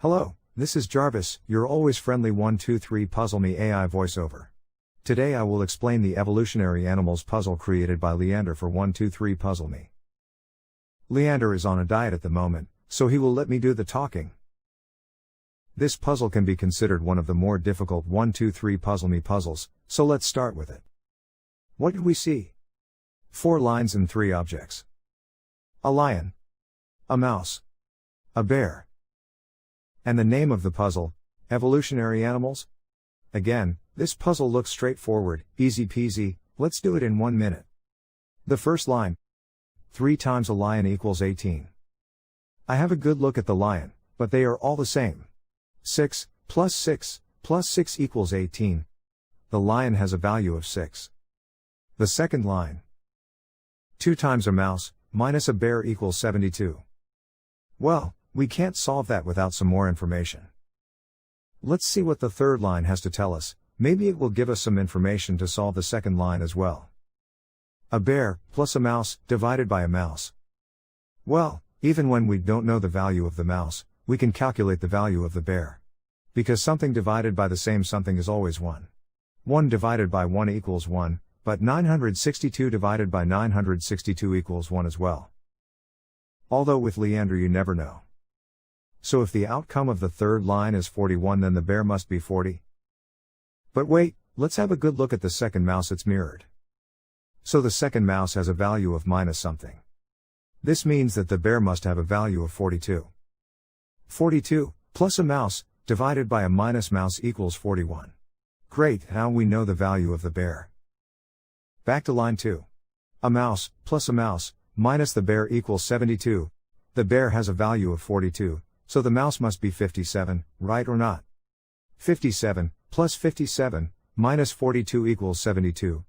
Hello, this is Jarvis, your always friendly 123 Puzzle Me AI voiceover. Today I will explain the Evolutionary Animals puzzle created by Leander for 123 Puzzle Me. Leander is on a diet at the moment, so he will let me do the talking. This puzzle can be considered one of the more difficult 123 Puzzle Me puzzles, so let's start with it. What do we see? 4 lines and 3 objects. A lion. A mouse. A bear. And the name of the puzzle, Evolutionary Animals? Again, this puzzle looks straightforward, easy peasy, let's do it in 1 minute. The first line. 3 times a lion equals 18. I have a good look at the lion, but they are all the same. 6 plus 6 plus 6 equals 18. The lion has a value of 6. The second line. 2 times a mouse, minus a bear equals 72. Well, we can't solve that without some more information. Let's see what the third line has to tell us, maybe it will give us some information to solve the second line as well. A bear, plus a mouse, divided by a mouse. Well, even when we don't know the value of the mouse, we can calculate the value of the bear. Because something divided by the same something is always 1. 1 divided by 1 equals 1, but 962 divided by 962 equals 1 as well. Although with Leander you never know. So if the outcome of the third line is 41, then the bear must be 40. But wait, let's have a good look at the second mouse. It's mirrored. So the second mouse has a value of minus something. This means that the bear must have a value of 42. 42, plus a mouse, divided by a minus mouse equals 41. Great, now we know the value of the bear. Back to line 2. A mouse, plus a mouse, minus the bear equals 72. The bear has a value of 42. So the mouse must be 57, right or not? 57, plus 57, minus 42 equals 72.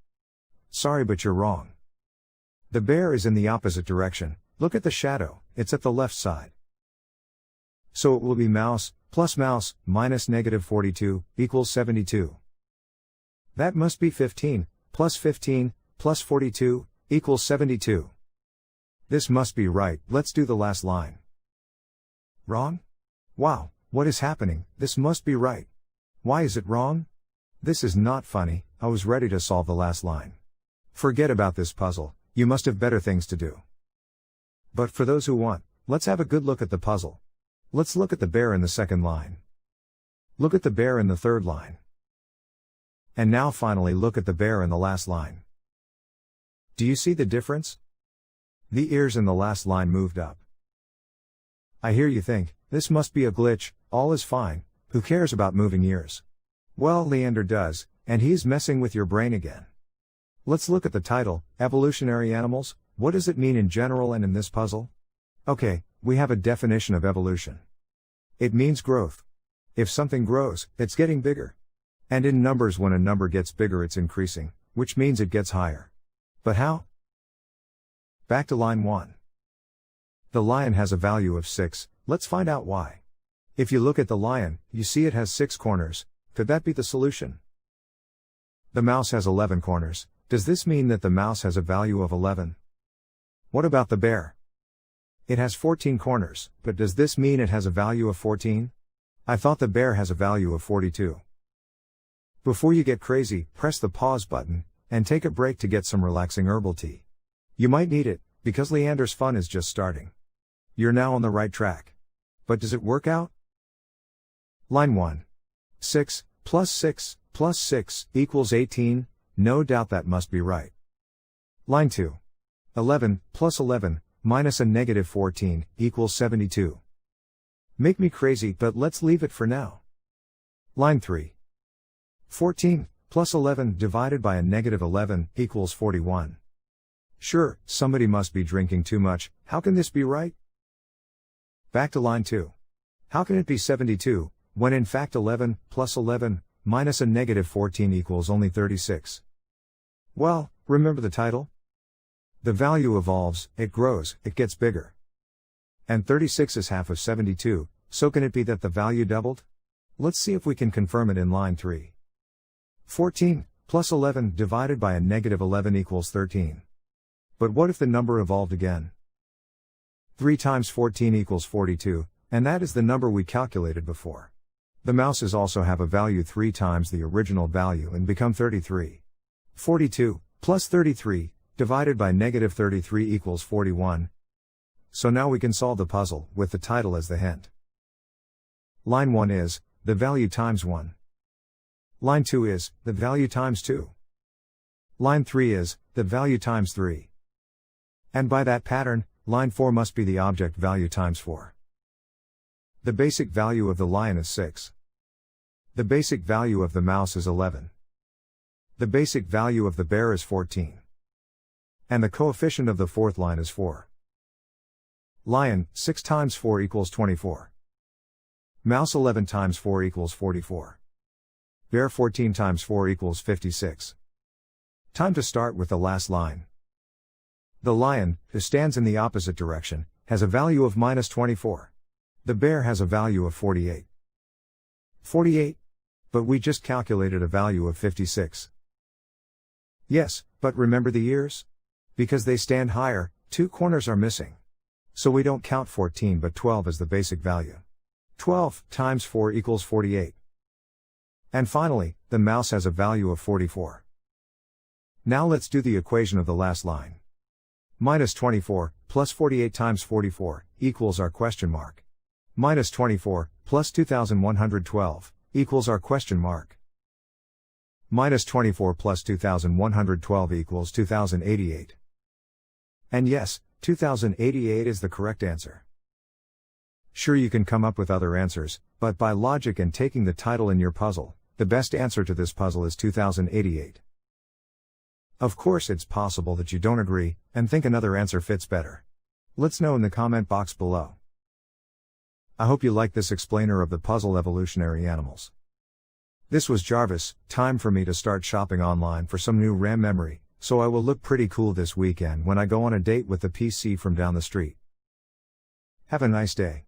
Sorry, but you're wrong. The bear is in the opposite direction, look at the shadow, it's at the left side. So it will be mouse, plus mouse, minus negative 42, equals 72. That must be 15, plus 42, equals 72. This must be right, let's do the last line. Wrong? Wow, what is happening? This must be right. Why is it wrong? This is not funny, I was ready to solve the last line. Forget about this puzzle, you must have better things to do. But for those who want, let's have a good look at the puzzle. Let's look at the bear in the second line. Look at the bear in the third line. And now finally look at the bear in the last line. Do you see the difference? The ears in the last line moved up. I hear you think, this must be a glitch, all is fine, who cares about moving ears? Well, Leander does, and he's messing with your brain again. Let's look at the title, Evolutionary Animals. What does it mean in general and in this puzzle? Okay, we have a definition of evolution. It means growth. If something grows, it's getting bigger. And in numbers, when a number gets bigger, it's increasing, which means it gets higher. But how? Back to line 1. The lion has a value of 6, let's find out why. If you look at the lion, you see it has 6 corners, could that be the solution? The mouse has 11 corners, does this mean that the mouse has a value of 11? What about the bear? It has 14 corners, but does this mean it has a value of 14? I thought the bear has a value of 42. Before you get crazy, press the pause button, and take a break to get some relaxing herbal tea. You might need it, because Leander's fun is just starting. You're now on the right track. But does it work out? Line 1. 6 plus 6 plus 6 equals 18, no doubt that must be right. Line 2. 11 plus 11 minus a negative 14 equals 72. Make me crazy, but let's leave it for now. Line 3. 14 plus 11 divided by a negative 11 equals 41. Sure, somebody must be drinking too much, how can this be right? Back to line 2. How can it be 72, when in fact 11 plus 11 minus a negative 14 equals only 36? Well, remember the title? The value evolves, it grows, it gets bigger. And 36 is half of 72, so can it be that the value doubled? Let's see if we can confirm it in line 3. 14 plus 11 divided by a negative 11 equals 13. But what if the number evolved again? 3 times 14 equals 42, And that is the number we calculated before. The mouses also have a value 3 times the original value and become 33. 42 plus 33 divided by negative 33 equals 41. So now we can solve the puzzle with the title as the hint. Line 1 is the value times 1. Line 2 is the value times 2. Line 3 is the value times 3. And by that pattern, line 4 must be the object value times 4. The basic value of the lion is 6. The basic value of the mouse is 11. The basic value of the bear is 14. And the coefficient of the fourth line is 4. Lion, 6 times 4 equals 24. Mouse 11 times 4 equals 44. Bear 14 times 4 equals 56. Time to start with the last line. The lion, who stands in the opposite direction, has a value of minus 24. The bear has a value of 48. 48? But we just calculated a value of 56. Yes, but remember the ears? Because they stand higher, 2 corners are missing. So we don't count 14 but 12 as the basic value. 12 times 4 equals 48. And finally, the mouse has a value of 44. Now let's do the equation of the last line. Minus 24 plus 48 times 44 equals our question mark. Minus 24 plus 2112 equals our question mark. Minus 24 plus 2112 equals 2088. And yes, 2088 is the correct answer. Sure, you can come up with other answers, but by logic and taking the title in your puzzle, the best answer to this puzzle is 2088. Of course, it's possible that you don't agree, and think another answer fits better. Let's know in the comment box below. I hope you liked this explainer of the puzzle Evolutionary Animals. This was Jarvis. Time for me to start shopping online for some new RAM memory, so I will look pretty cool this weekend when I go on a date with the PC from down the street. Have a nice day.